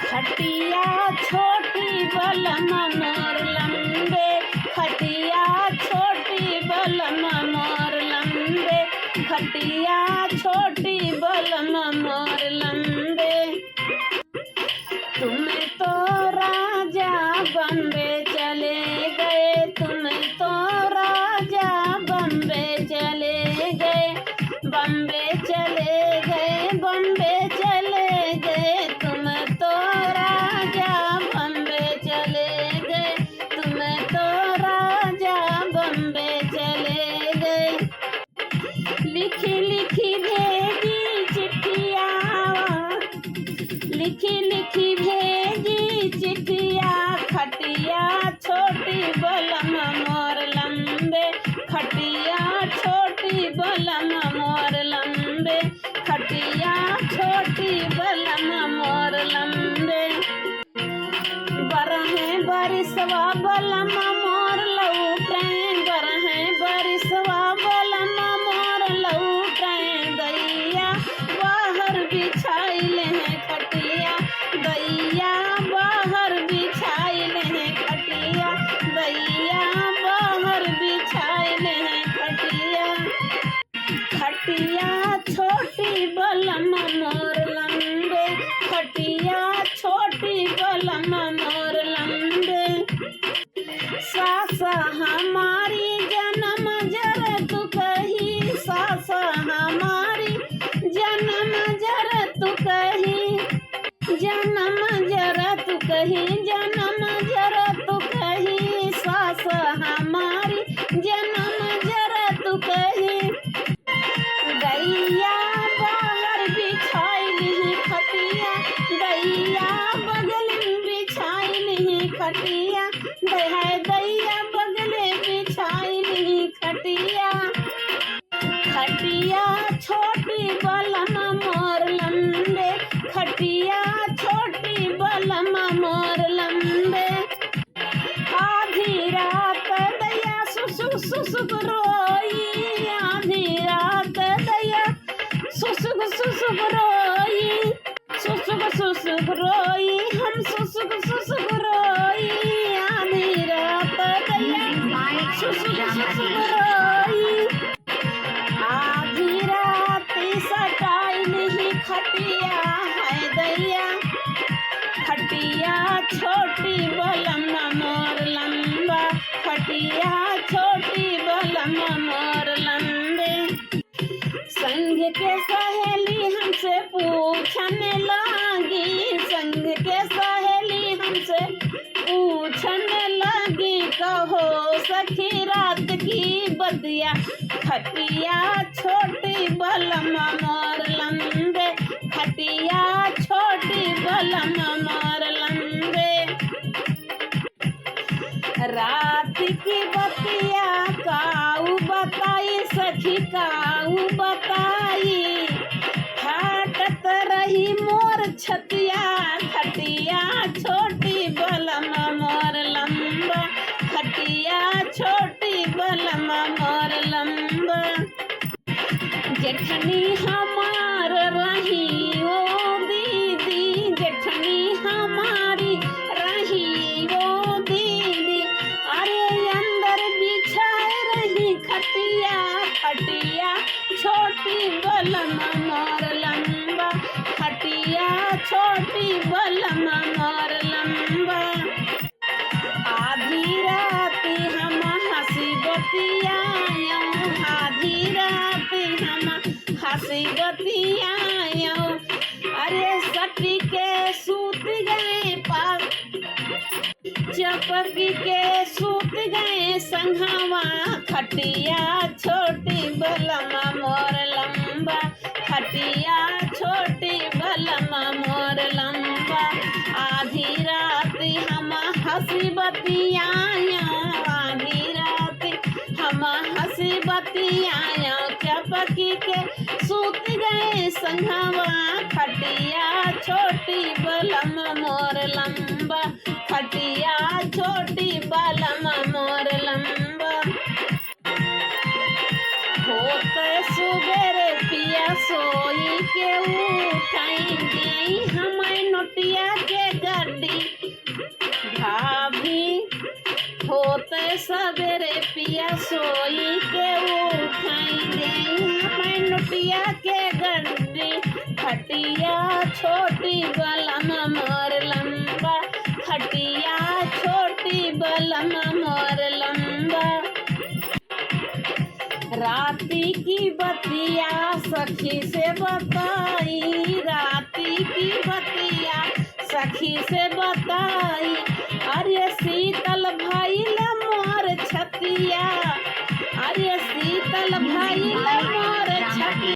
खटिया छोटी बलम मोर लंबे, खटिया छोटी बलम मोर लंबे, खटिया छोटी बलम मोर लंबे। तुम तो राजा बम्बे चले गए, तुम तो राजा बम्बे चले गए, बम्बे चले गए, बम्बे चले गए, तुम तो राजा बम्बे चले गए, तुम तो राजा बम्बे चले गए। लिखी लिखी भेजी चिट्ठिया, लिखी लिखी भेजी चिट्ठिया, खटिया छोटी बलम मोर लंबे, खटिया छोटी बलम मोर लंबे, खटिया छोटी बलम मोर लंबे। बरहे बरिसवा बलम मोर लौटे, बरहे बरिसवा बलम मोर लौटे, दैया बाहर बिछाइल है खटिया, दैया बाहर बिछाइल है खटिया, दैया बाहर बिछाइल है खटिया। खटिया छोटी बलम मोर लंबे, खटिया छोटी बलम मोर लंबे। सास हमारी जन्म जर तू कही, सास हमारी जन्म जर तू कही, जन्म जर तू कही, जन्म जर तू कही, सास हमारी जन्म जर तू कही। दैया बाहर बिछाइल खटिया, दैया बगल बिछाइल खटिया, दैया बगल बिछाइल खटिया। खटिया छोटी बलम मोर लंबे, खटिया छोटी बलम मोर लंबे। आधी रात दैया सुसुक सुसुक रोई, आधी रात दैया सुसुक सुसुक रोई, सुसुक सुसुक रोई, हम सुसुक सुसुक रोई, आधी रात दैया सुसुक सुसुक रोई। आधी रात सटाइल ही खटिया है दैया, खटिया छोटी बलम मोर लंबा, खटिया छोटी बलम मोर लंबे। संग के सहेली हमसे पूछने लगी, संग के सहेली हमसे पूछने लगी, कहो सखी रात की बतिया, खटिया छोटी बलम मोर लंबे, खटिया छोटी बलम मोर लंबे। रात की बतिया काऊ बताई सखी, काऊ बताई, फाटत रही मोर छतिया, खटिया छोटी बलम मोर लंबा, खटिया छोटी बलम मोर लंबा। जेठनी हमार रही ओ दीदी, जेठनी हमारी रही ओ दीदी, अरे अंदर बिछाए रही खटिया, खटिया छोटी बलम मोर लंबा, खटिया छोटी बलम मोर लंबा। आधी रात हम हंसी बतियायो, आधी रात हम हंसी बतियायो, अरे सटी के सूत गए पास, चपकी के सूत गए संघवा, खटिया छोटी बलम मोर लंबा, खटिया छोटी बलम मोर लंबा। आधी रात हम हंसी बतियायो, आधी रात हम हंसी बतियायो, चपकी के सूत गए संघवा, खटिया छोटी बलम मोर लंबा, खटिया छोटी बलम मोर लंबा। होते सुबेरे पिया सोई के उठाई, हमें नोटी सवेरे पिया सोई के उठाएंगे मैं नोटिया के गड्डी खटिया छोटी बलम मोर लंबा खटिया छोटी बलम मोर लंबा। राती की बतिया सखी से बताई राती की बतिया सखी से बताई